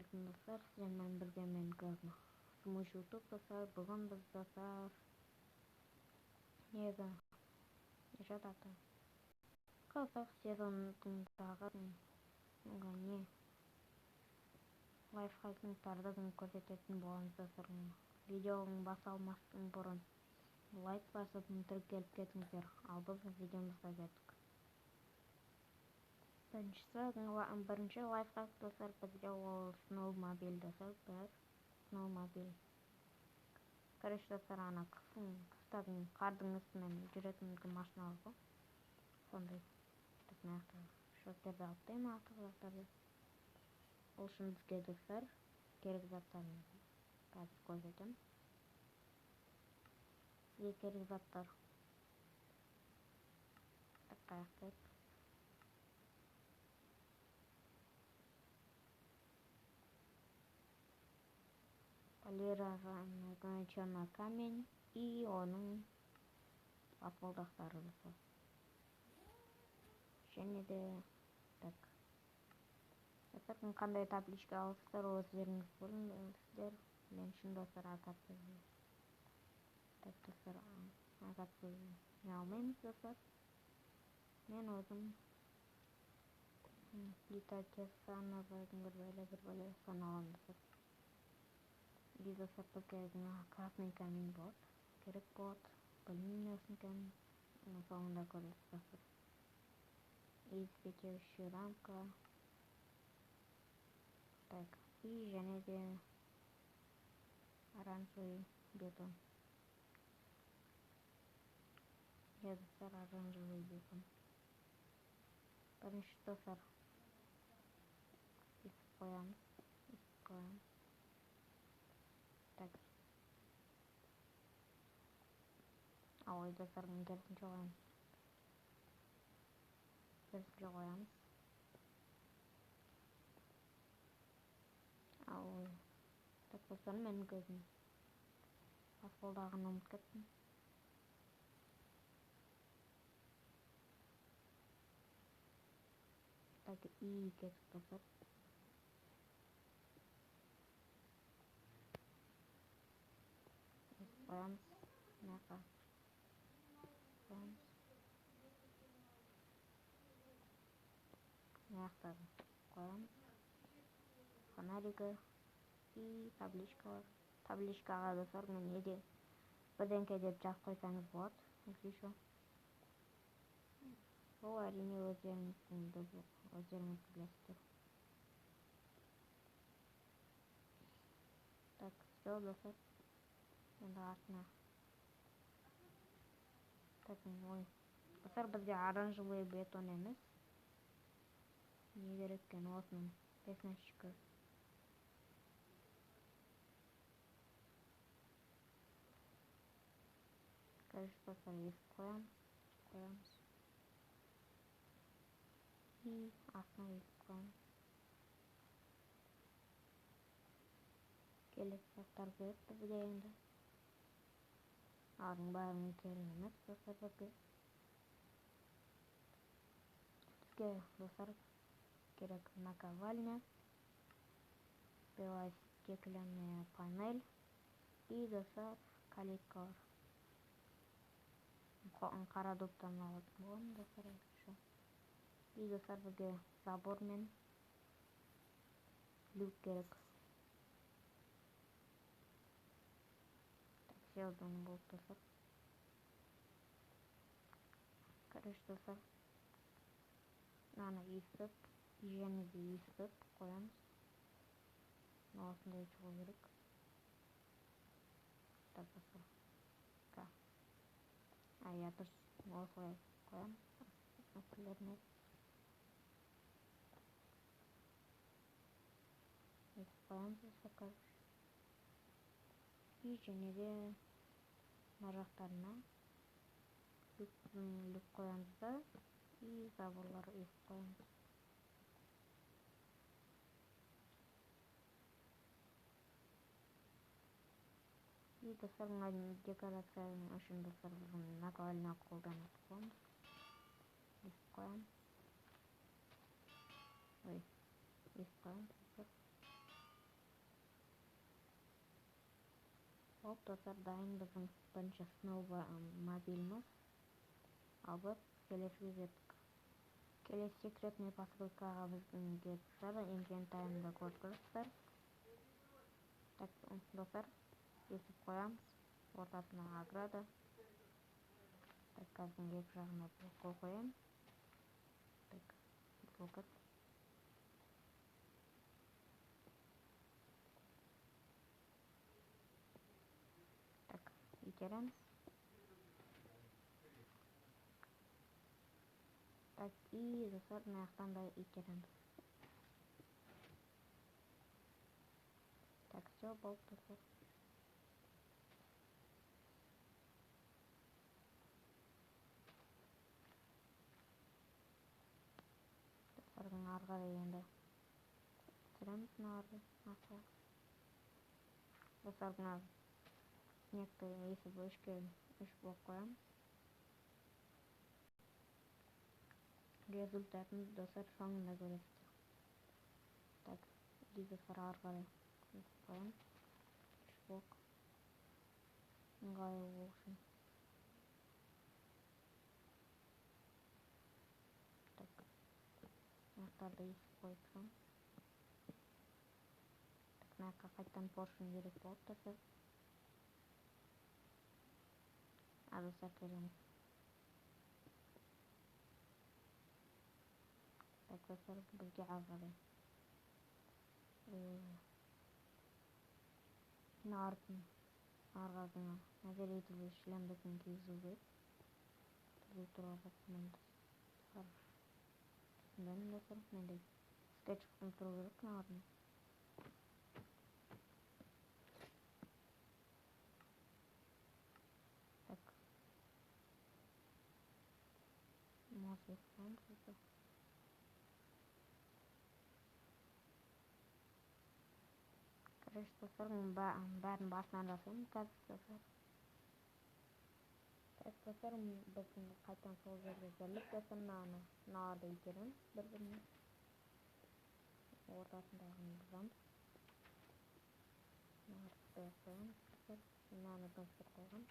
болсын достар, сіздермен бірге мен Газма. Жұмыш YouTube достар, бүгін біз достар неге жатады. Қазақ сезонының тағы не лайфхактарды көрсететін боламыз достар. Видеоның басталмастан бұрын лайк басып тіркеліп кетіңіздер. Ал біз видеомызға кеттік. Бірінші лайфхак достар, бізде ол сноумобиль достар, сноумобиль. Короче достар, ана қыстардың қардың үстімен жүретін машиналар ғой. Сондай. Так, нақты шөптерді алып тайма автозаттарды. Ол үшін бізге достар керек заттарын қазір көрсетемін. Бізге керек заттар. Так. Полированный камень и оның баспалдақтары достар. Және де так. Достар, қандай табличка алсыздар, өздеріңіз көріңіздер. Мен үшін достар агатты. Так достар, агатты не алмаймыз достар. Мен өзім плита кесановойдың бір бөле саналамын достар. И достар, бізге красный камень болады. Керек болады. Полимерный камень. Соңында көресіз достар. И вспечающая рамка. Так, и және де оранжевый бетон. Достар, оранжевый бетон. Бірінші достар, ісіп қоямыз. Так. Ой, достар, керісінше қоямыз. Ой. Так достар, мен көзім баспалдағын ұмытып кеттім. Так, и кетіп достар. Қоямыз. Мынақа қоямыз. Мынаяқтағы қоямыз. Фонарика и табличкалар. Табличкаға достар, мен неде бірдеңке деп жазып қойсаңыз болады. Еще. Бұл әрине өздеріңіз білесіздер. Так, все достар. Енді артына. Так, ой. Достар, бізде оранжевый бетон емес. Не керек екен осының песочка. Короче, достар, есіп қоямыз. И астына есіп қоямыз. Келесі заттар керек бізге енді. Ардың бәрінің керек емес достар бізге. Бізге достар керек наковальня, белая стеклянная панель и достар калиткалар. Қара доптан алатын боламын достар. И достар, бізге забор мен люк керек. Так, все болды достар. Короче достар, мынаны естіп, және де естіп қоямыз. Осындай шығу керек. Так достар. Я дұрыс осылай қоямыз. Мәселелеріне естіп қоямыз достар. И және де мына жақтарына люк қоямыз да, и заборлар естіп қоямыз. И достар, мына декорацияның үшін достар, наковальня қолданып қоямыз. Естіп қоямыз. Ой, естіп қоямыз достар. Хоп, достар, дайын біздің бірінші сноу мобиліміз. Ал біз келесіге жеттік. Келесі секретный посылкаға бізге достар инвентарьымды көріп тұрсыздар. Так, достар, есіп қоямыз. Ортасына ограда. Так, қазір екі жағына блокқа қоямын. Так, блокат. Так, итереміз. Так, и достар, мына жақтан да итереміз. Так, все, болды достар. Достардың ары қарай енді түсіреміз мына астына. Достар, мына снегті есіп үш блок қоямыз. Результатын достар соңында көресіздер. Так, достар ары қарай қоямыз. Үш блок ыңғайлы болу үшін. Так, аяқтарды есіп қойып тұрмын. Так, мына жаққа қайтадан поршын керек болды достар. Достар, келеміз. Так, достар, бізге ары қарай артын арғасына доверительный шлемдігін кигізу керек. Түзу тұрарға достар. Түсіндім достар, мендей скетч қылып тұру керек артын. Так, мозг қоямыз достар. Короче, достар, бәрін басынан жасаймын қазір достар. Так, достар, біздің қайтадан сол жерге келдік достар. Мыналарды итереміз бір-біріне. Ортасындағыны бұзамыз. Мыналарды қоя қоямыз достар. Мынаны дымсыр қойғам.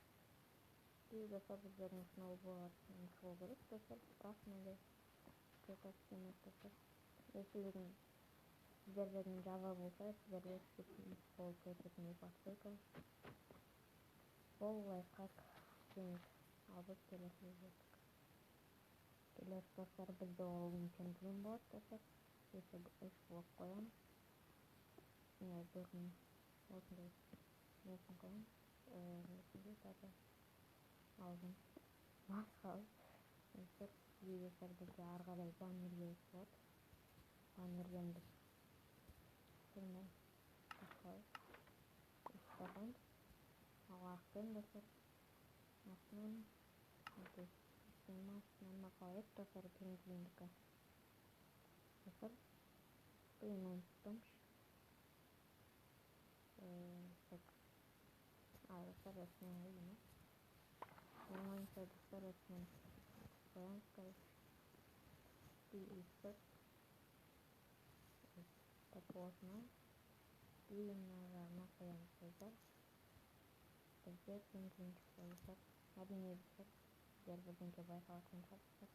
И достар, біздердің сноубордын шығу керек достар. Бірақ менде қиқас демек достар. Есілігін сіздердің жава болса, сіздерге қол көрсететін посылка. Бұл лайфхак жеңіл. Ал біз келесіге жеттік. Келесі достар, бізде ол мүмкіндігін болады достар. Есіп үш блок қоямыз. Үстіне бөрін осындай несін қоямыз. Несінде тағы алдым. Масқал. Достар, достар, бізге ары қарай баннер керек болады. Баннерден біз сырмай тақылай ұстағаймыз. Ал ақпен достар, астынан астынан қалайып достар, пингвиндікі. Достар, бұйын ұмыттымш. Так, достар, өсінен ұйыны. Мен ойынса достар, өсінен қоямыз короче. И үстіп. Так, осына. И мына жағына қоямыз достар. Бізде пингвин шықты достар. Әрине достар, сіздер бірдеңке байқалатын шығарсыздар.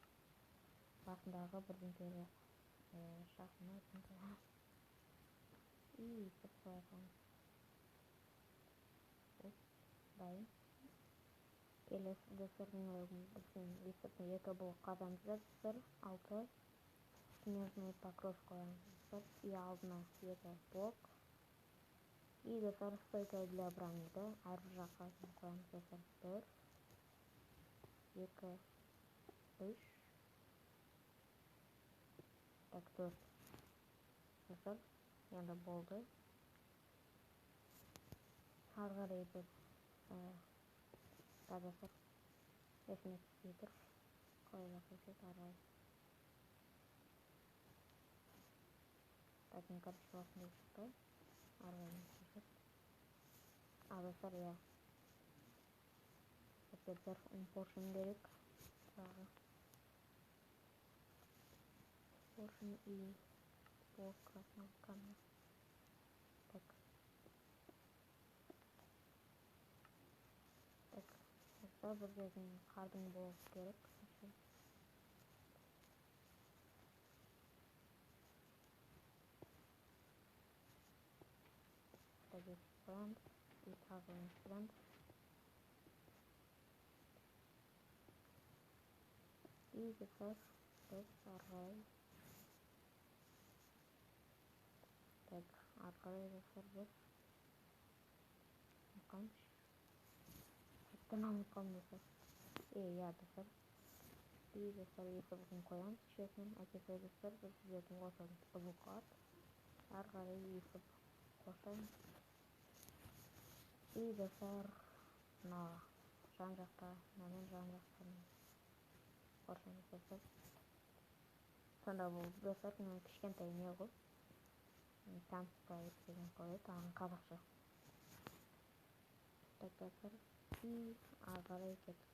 Басындағы бірдеңкелер шақырмай тұрмыз. И үстіп қоя саламыз. Дайын. Келесі достар, бізден үстіп екі блок қазамыз достар. 6 снежный покров қоямыз достар. И алдына екі блок. И достар, стойка для броньды әрбір жаққа қоямыз достар. 4 2 3. Так, 4 достар, енді болды. Ары қарай біз достар, есіне түспей тұр. Қалай жасаушы ары қарай. Так, короче, осындай шықты. Ары қарай нетуші. Достар, я біздер поршын керек. Поршын и блок красного камня. Так. достар, бір жерден қардың болу керек. Бекітіп қоямыз, и тағы өңістіреміз. И достар, біз ары қарай достар, біз ұмытқанбыз достар. Иә достар, и достар, есебін қоямыз шешінен. Әкесі достар, біз жердің ортасын бұзылып қалады. Ары қарай есіп қосамыз. И достар, мына жан жақта, мынамен жан жақтан қосамыз достар. Сонда бұл достар, кішкентай не ғой, таныстырайық деген қойды, ағын қазақша. Так достар, и ары қарай кеттік.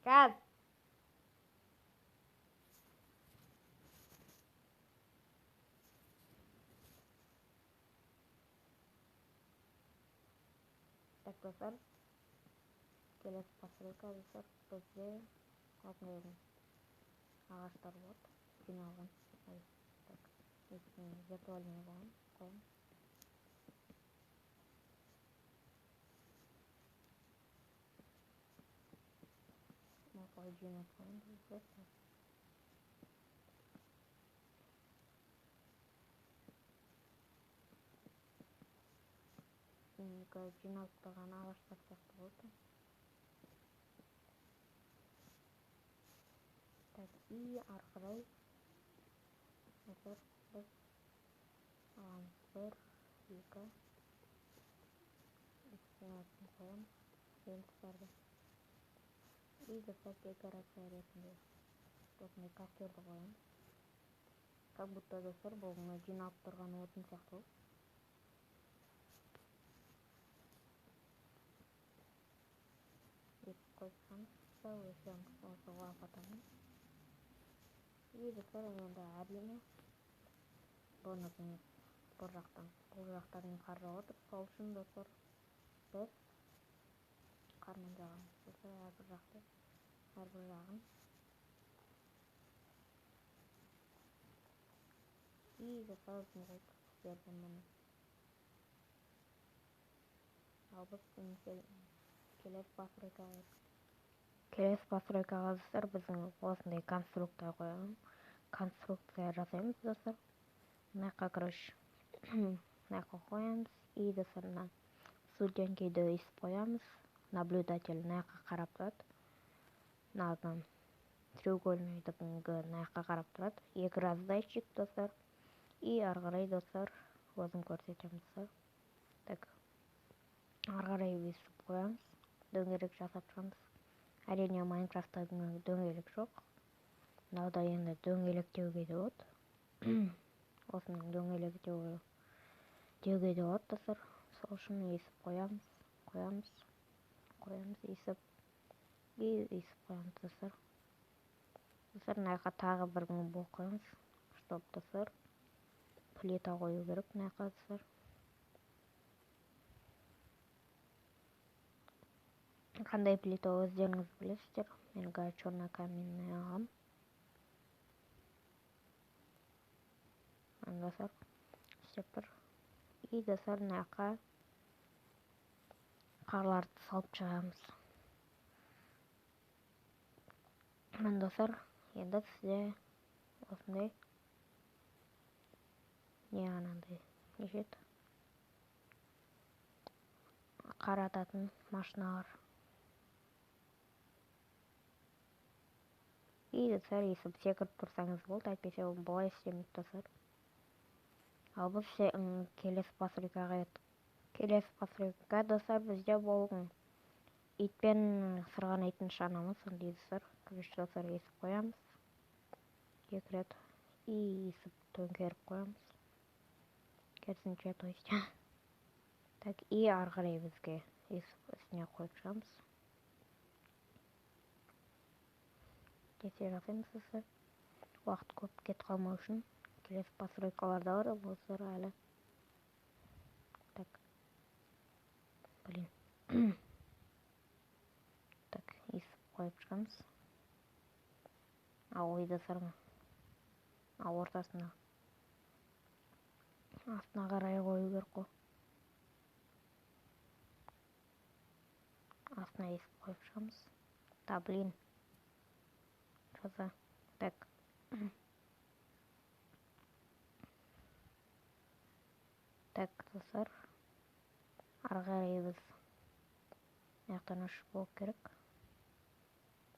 Gaz. Так достар, келесі постройка достар, бізде осындай ағаштар болады, жиналған. Так, виртуальный қоямыз. Мысалы жинап қоямыз достар. Жиналып тұрған ағаштар сияқты болды. Так, и ары қарай достар, біз аламыз 1, 2, үстіне қоямыз рельстарды. И достар, декорация ретінде осындай костерді қоямыз. Как будто достар, бұл жиналып тұрған отын сияқты. Қойсаңыз, өшеміз осы лапатаны. И достар, енді әрине бұны бұл жақтарын қар жауып отыр. Сол үшін достар, біз қармен жағамыз достар, әрбір жағын. И достар, бердім мұны. Ал біз келесі постройкаға достар, біздің осындай конструкция жасаймыз достар. Мына жаққа қоямыз. И достар, студенкейді өйстіп қоямыз. Наблюдатель мына жаққа қарап тұрады. Мынадан треугольныйды мына жаққа қарап тұрады. Екі раздатчик достар. И ары қарай достар, өзім көрсетемін достар. Так, ары қарай өйстіп қоямыз. Дөңгелек жасап шығамыз. Әрине Майнкрафтта дөңгелек жоқ. Мынада енді дөңгелек деуге де болады. Осының дөңгелек деуге де болады достар. сол үшін есіп қоямыз, есіп қоямыз достар. Мына жаққа тағы бір гумбол қоямыз, чтоб достар плита қою керек мына жаққа достар. Қандай плита өздеріңіз білесіздер. Мен черный каменный алам. Достар, істеп тұр. И достар, мына жаққа қарларды салып шығамыз. Мен достар, енді сізде осындай не анандай нешет қарататын машиналар. И достар, есіп секіріп тұрсаңыз болды, әйтпесе бұлай істемейді достар. Ал біз келесі постройка достар, бізде болған итпен сырғанайтын шанамыз дейді достар. Короче достар, есіп қоямыз 2 рет и есіп төңкеріп қоямыз. Керісінше, то есть. Так, и ары қарай бізге есіп үстіне қойып шығамыз. Кесе жасаймыз достар. Уақыт көп кетіп қалмау үшін. Келесі постройкаларда бар достар әлі. Так. Блин. Так, есіп қойып шығамыз. Ой достар, ортасына астына қарай қою керек қой. Астына есіп қойып шығамыз. Да, блин. Жаза. Так. Так, достар. Ары қарай біз аяқтан үш болып керек.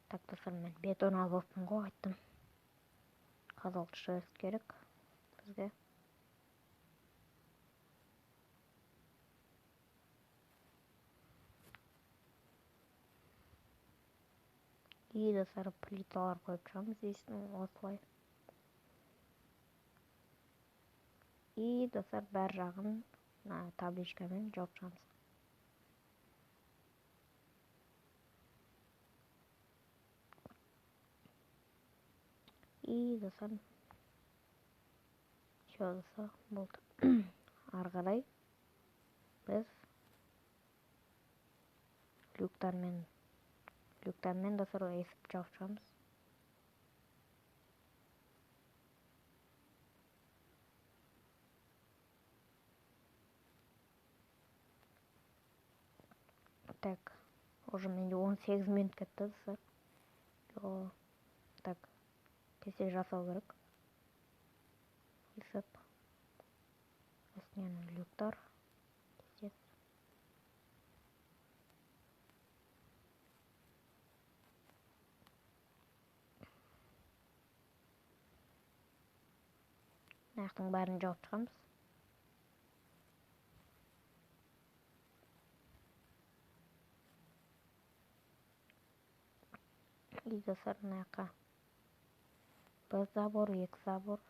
Так, достар, мен бетон алыппын ғой, айттым. Қазылды шерсть керек бізге. И достар, плиталар қойып шығамыз дейсің, осылай. И достар, бәр жағын табличкамен жауып шығамыз. И достар, все достар, болды. Ары қарай біз люктармен достар есіп жауып шығамыз. Так, уже менде 18 минут кетті достар. Так, кесе жасау керек. Есіп үстінен люктар кесесіз. Аяқтың бәрін жауып шығамыз. И достар, мына жаққа бір забор, 2 забор.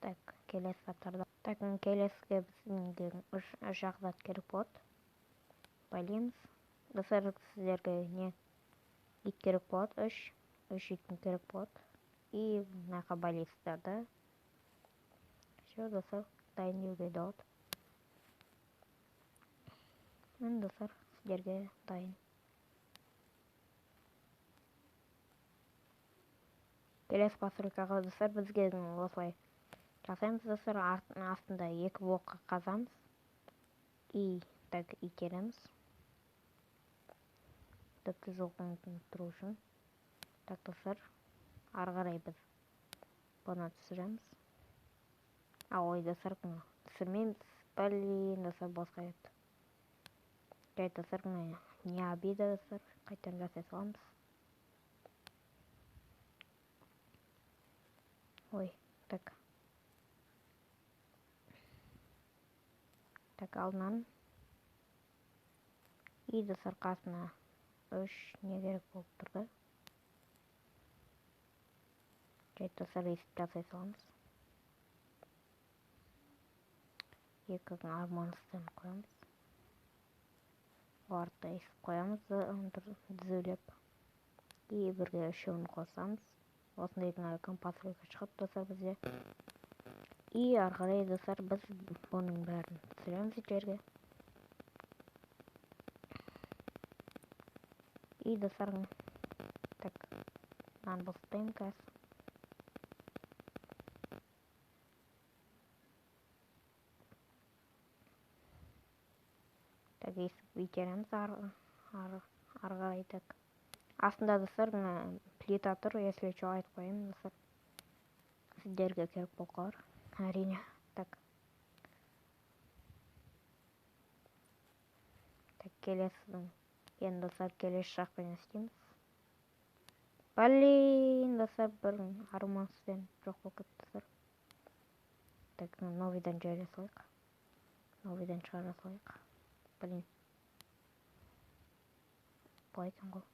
Так, келесі заттарда. Так, келесіге бізге 3 зат керек болады. Байлаймыз. Достар, сіздерге не ит керек болады, 3 ит керек болады. И мына жаққа байлайсыздар да. Все, достар, дайын деуге болады. Мен достар, сіздерге дайын. Келесі постройкаға достар, бізге осылай жасаймыз достар. Астында 2 блокқа қазамыз. И так итереміз. Тіпті жоғын тұру үшін. Так достар, ары қарай біз бұны түсіреміз. Ой достар, түсірмейміз. Блин, достар, босқа еді. Жай достар, не обида достар, қайтадан жасай саламыз. Ой, так. Так, алдынан. И достар, қасына 3 не керек болып тұрды. Жай достар, есіп жасай саламыз. екі арманыстан қоямыз. Оларды да естіп қоямыз түзулеп. И бірге үшеуін қосамыз. Осындай компастройка шығады достар бізде. И ары қарай достар біз бұның бәрін түсіреміз жерге. И достар, так, мынаны босатайын қазір. Так, естіп итереміз ары қарай. Так, астында достар плита тұр, если что айтып қояйын достар. Сіздерге керек болып қалар, әрине. Так, келесідің енді достар келесі жақпен істейміз. Блин, достар, бір арманспен жоқ болып кетті достар. Так, новыйдан жібере салайық. Новыйдан шығара салайық. Блин. Бұлай екен ғой.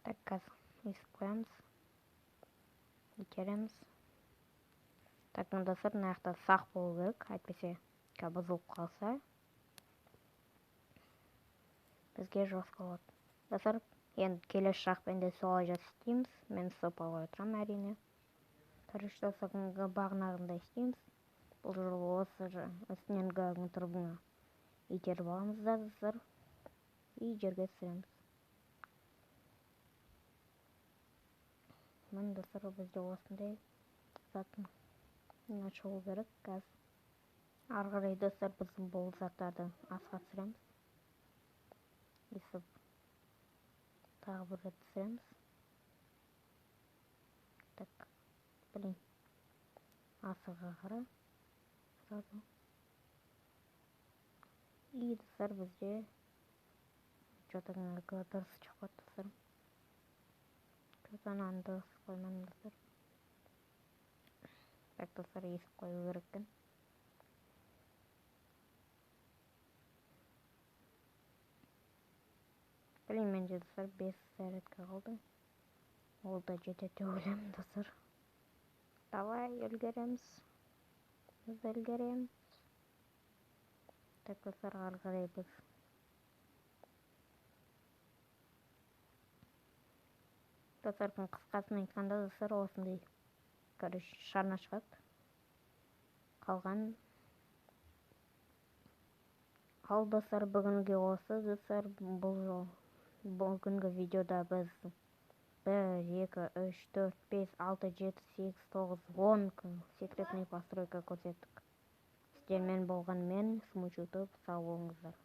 Так, қазір естіп қоямыз. Итереміз. Так, достар, мына жақта сақ болу керек, әйтпесе бұзылып қалса бізге жосқа болады. Достар, енді келесі жақпен де солай істейміз. Мен стоп алып отырамын әрине. Короче, достар, бағанағындай істейміз. Бұл жолы осы үстінен тұрбыңа итеріп аламыз да достар. И жерге түсіреміз. Мен достар, бізде осындай затын шығу керек қазір. Ары қарай достар, біз бұл заттарды асқа түсіреміз. Естіп тағы бір рет түсіреміз. Так, блин, асыға қара сразу. И достар, бізде что-то дұрыс шықпады достар. Что-то ананы дұрыс қоймадым достар. Так, достар, естіп қою керек екен. Блин, менде достар 5 зарядка қалды. Ол да жетеді деп ойлаймын достар. Давай, үлгереміз. Біз үлгереміз. Так, достар, ары қарай біз достардың қысқасын айтқанда достар, осындай короче шарна шығады. Қалған. Ал достар, бүгінгі осы достар. Бүгінгі видеода біз 1, 2, 3, 4, 5, 6, 7, 8, 9, 10 секретный постройка көрсеттік. Сіздермен болған мен, Смучутуп, сау болыңыздар.